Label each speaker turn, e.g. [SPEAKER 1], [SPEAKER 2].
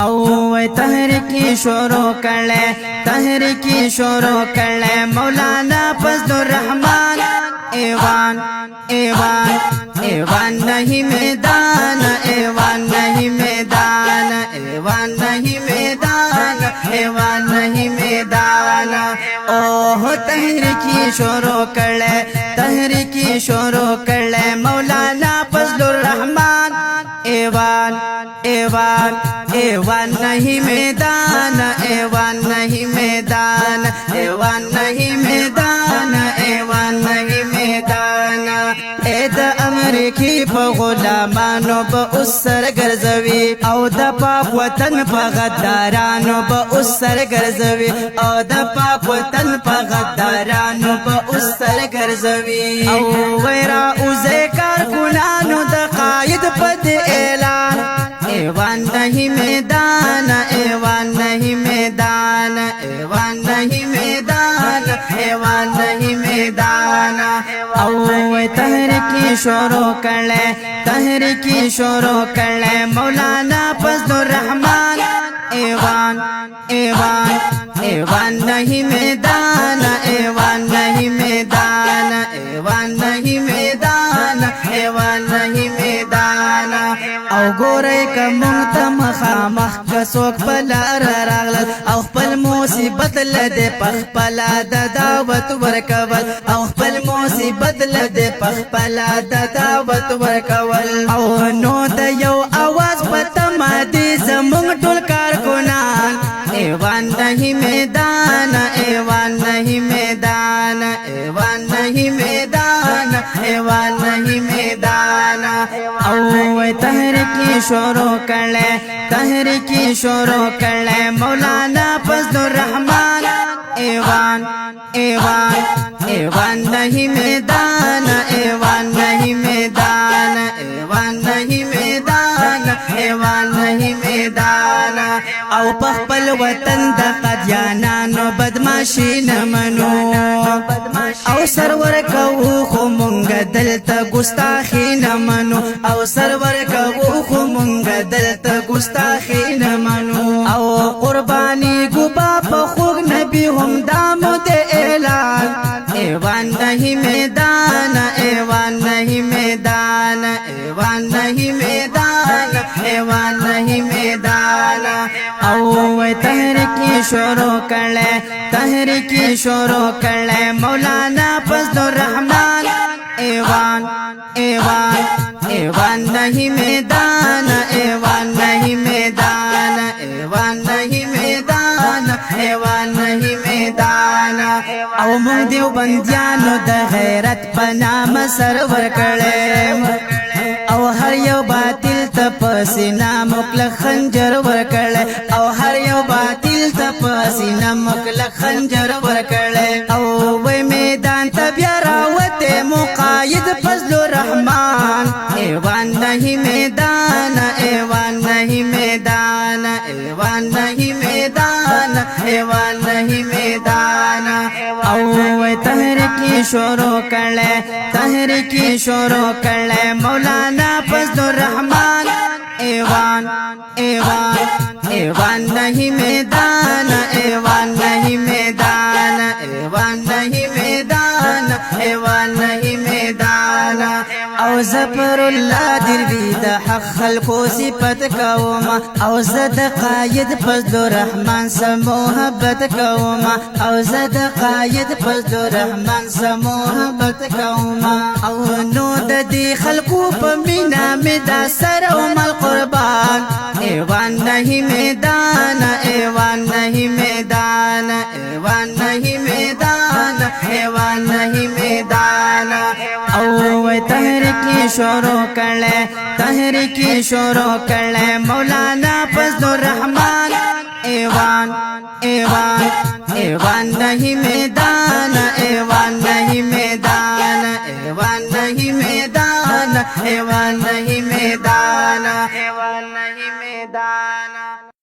[SPEAKER 1] او تحریکی شروع کرلے تحریکی شروع کرلے مولانا فضل الرحمن ایوان ایوان ایوان نہیں میدان ایوان نہیں میدان ایوان نہیں میدان ایوان نہیں میدان اوہ تحریکی شروع کرلے تحریکی شروع کرلے مولانا فضل الرحمن ایوان ایوان ایوان نہیں میدان ایوان نہیں میدان ایوان نہیں میدان ایوان نہیں میدان اے دا امریکی پا غلامانو با اس سر گرزوی او دا پاک وطن پا غدارانو با اس سر گرزوی او دا پاک وطن پا غدارانو با اس سر گرزوی او غیرہ اوزے کارکنانو دا قائد پد اعلان ایوان نہیں میدان ایوان نہیں میدان ایوان نہیں میدان ایوان نہیں میدان او تحریکی شروع کرلے تحریکی شروع کرلے مولانا فضل الرحمن ایوان ایوان ایوان نہیں میدان ایوان نہیں میدان ایوان نہیں میدان ایوان نہیں میدان او گورے کا منتم خامخ کسوک پلار راغلل او خپل مصیبت لدے پخ پلا دا دعوت ورکول او خپل مصیبت لدے پخ پلا دا دعوت ورکول او نو دا یو آواز پتما دی زمونگ ټول کارکنان ایوان نہیں میدان ایوان نہیں میدان ایوان نہیں میدان ایوان نہیں میدان او تحریکی شروع کرلے تحریکی شروع کرلے مولانا فضل الرحمن ایوان ایوان ایوان نہیں میدان ایوان نہیں میدان ایوان نہیں میدان ایوان نہیں میدان او پخپل وطن دا قدیانانو بدماشی نمنو او سرور کو خو مونگ دلتا گستاخی نمنو او سرور کو خو مونگ دلتا گستاخی نمنو او قربانی گبا پخوگ نبی هم دامو دے اعلان ایوان نہیں میدان ایوان نہیں میدان ایوان نہیں میدان ایوان نہیں میدان او تحریکی شروع کرلے تحریکی شروع کرلے مولانا فضل الرحمن ایوان ایوان ایوان نہیں میدان ایوان نہیں میدان ایوان نہیں میدان ایوان نہیں میدان او مونگ دیو بندیانو دا غیرت پنام سرور کرلے او هر یو باطل تپسینا مکلک خنجر ورکڑے او ہر یو باطل تپسینا مکلک خنجر وکڑے او وی میدان تبیا راوتے مقاید فضل الرحمن ایوان نہیں میدان ایوان نہیں میدان ایوان نہیں میدان ایوان نہیں میدان او تحریکی شروع کرلے تحریکی شروع کرلے مولانا فضل الرحمن ایوان ایوان ایوان نہیں میدان ایوان نہیں میدان ایوان نہیں میدان ایوان نہیں میدان او زفر اللہ دروی دا حق خلقو صفت کوما او زد قاید فضل الرحمن سموحبت کوما او زد قاید فضل الرحمن سموحبت کوما او نو دا دی خلقو پمینا مدا سروم القربان ایوان نہیں میدان ایوان نہیں میدان ایوان نہیں میدان ایوان نہیں میدان او تحریکی شروع کرلے تحریکی شروع کرلے مولانا فضل الرحمن ایوان ایوان ایوان نہیں میدان ایوان نہیں میدان ایوان نہیں میدان ایوان نہیں